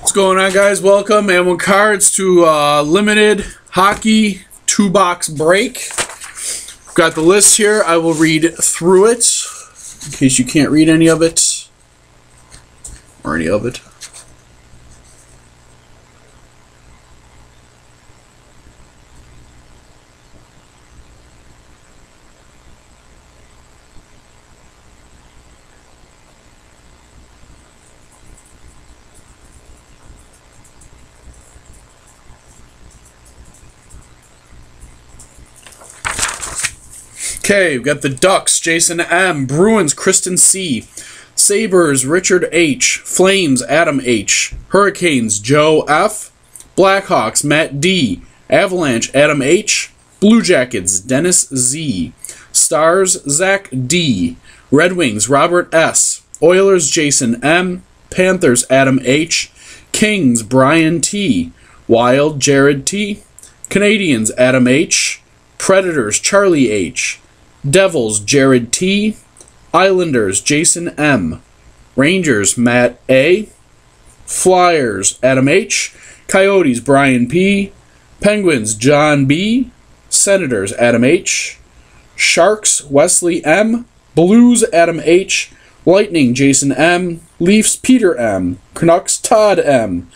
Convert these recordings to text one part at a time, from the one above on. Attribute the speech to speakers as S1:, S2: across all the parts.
S1: What's going on, guys? Welcome, and one cards to limited hockey 2-box break. Got the list here. I will read through it in case you can't read any of it or any of it. Okay, we've got the Ducks, Jason M. Bruins, Kristen C. Sabres, Richard H. Flames, Adam H. Hurricanes, Joe F. Blackhawks, Matt D. Avalanche, Adam H. Blue Jackets, Dennis Z. Stars, Zach D. Red Wings, Robert S. Oilers, Jason M. Panthers, Adam H. Kings, Brian T. Wild, Jared T. Canadians, Adam H. Predators, Charlie H. Devils, Jared T. Islanders, Jason M. Rangers, Matt A. Flyers, Adam H. Coyotes, Brian P. Penguins, John B. Senators, Adam H. Sharks, Wesley M. Blues, Adam H. Lightning, Jason M. Leafs, Peter M. Canucks, Todd M.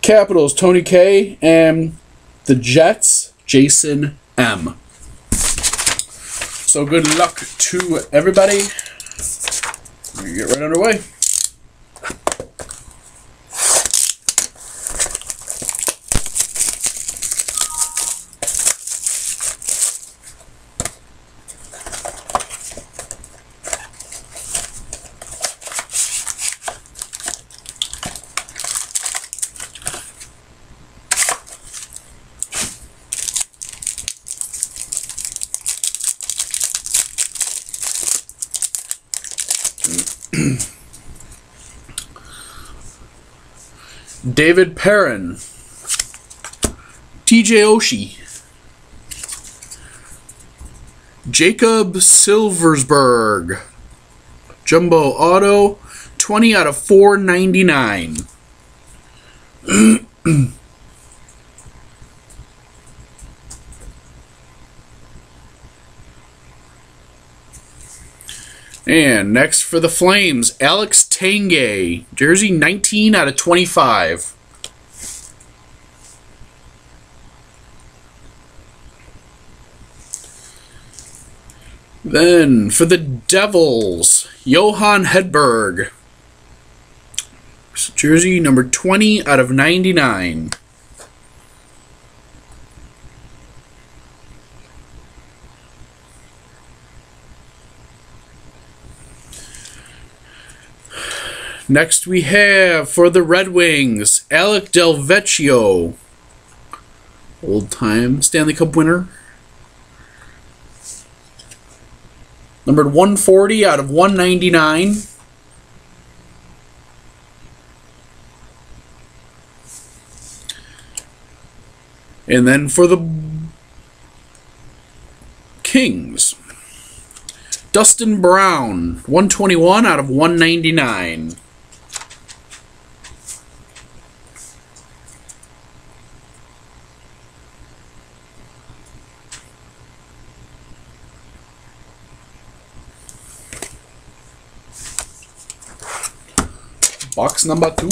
S1: Capitals, Tony K. And the Jets, Jason M. So good luck to everybody. We get right underway. David Perrin, TJ Oshie, Jacob Silversberg, Jumbo Auto, 20 out of 499. And next for the Flames, Alex Tanguay, jersey 19 out of 25. Then for the Devils, Johan Hedberg, jersey number 20 out of 99. Next we have, for the Red Wings, Alec Del Vecchio, old-time Stanley Cup winner. Numbered 140 out of 199. And then for the Kings, Dustin Brown, 121 out of 199. Box number 2.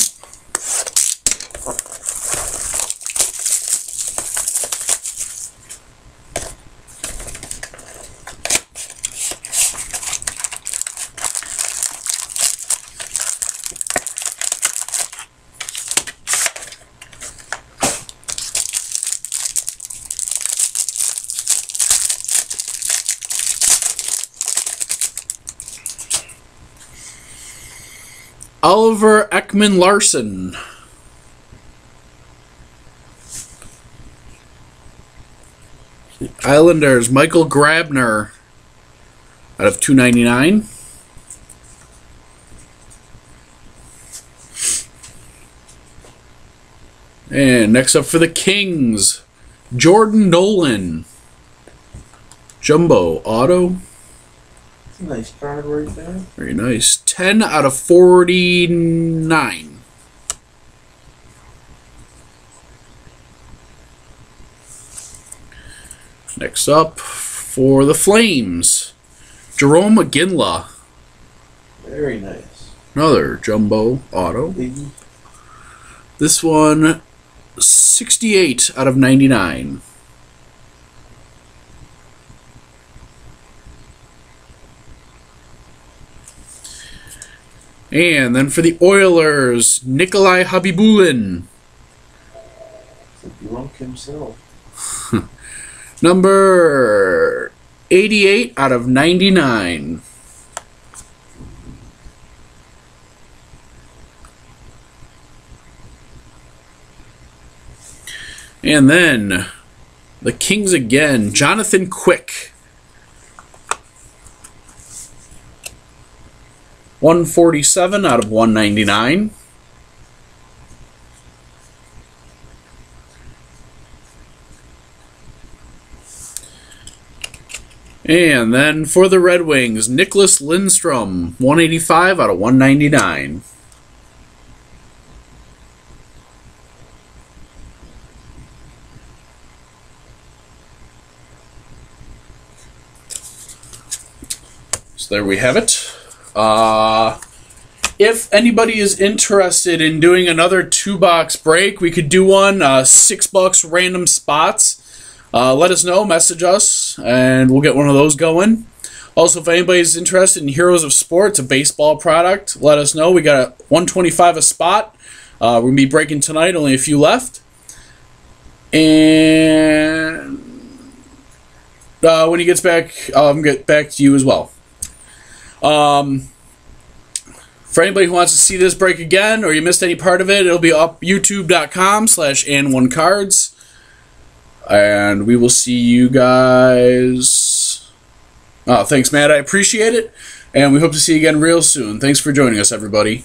S1: Oliver Ekman-Larsson, Islanders, Michael Grabner out of 299. And next up for the Kings, Jordan Nolan, Jumbo Auto.
S2: Nice card right there.
S1: Very nice. 10 out of 49. Next up, for the Flames, Jerome McGinley.
S2: Very nice.
S1: Another jumbo auto.
S2: Biggie.
S1: This one, 68 out of 99. And then for the Oilers, Nikolai Habibulin.
S2: The drunk himself.
S1: Number 88 out of 99. And then the Kings again, Jonathan Quick. 147 out of 199. And then for the Red Wings, Nicholas Lindstrom, 185 out of 199. So there we have it. If anybody is interested in doing another 2-box break, we could do one, $6 random spots. Let us know, message us, and we'll get one of those going. Also, if anybody's interested in Heroes of Sports, a baseball product, let us know. We got a $125 a spot. We're going to be breaking tonight, only a few left. And when he gets back, I'll get back to you as well. For anybody who wants to see this break again, or you missed any part of it, it'll be up youtube.com/and1cards. And we will see you guys. Oh, thanks, Matt. I appreciate it. And we hope to see you again real soon. Thanks for joining us, everybody.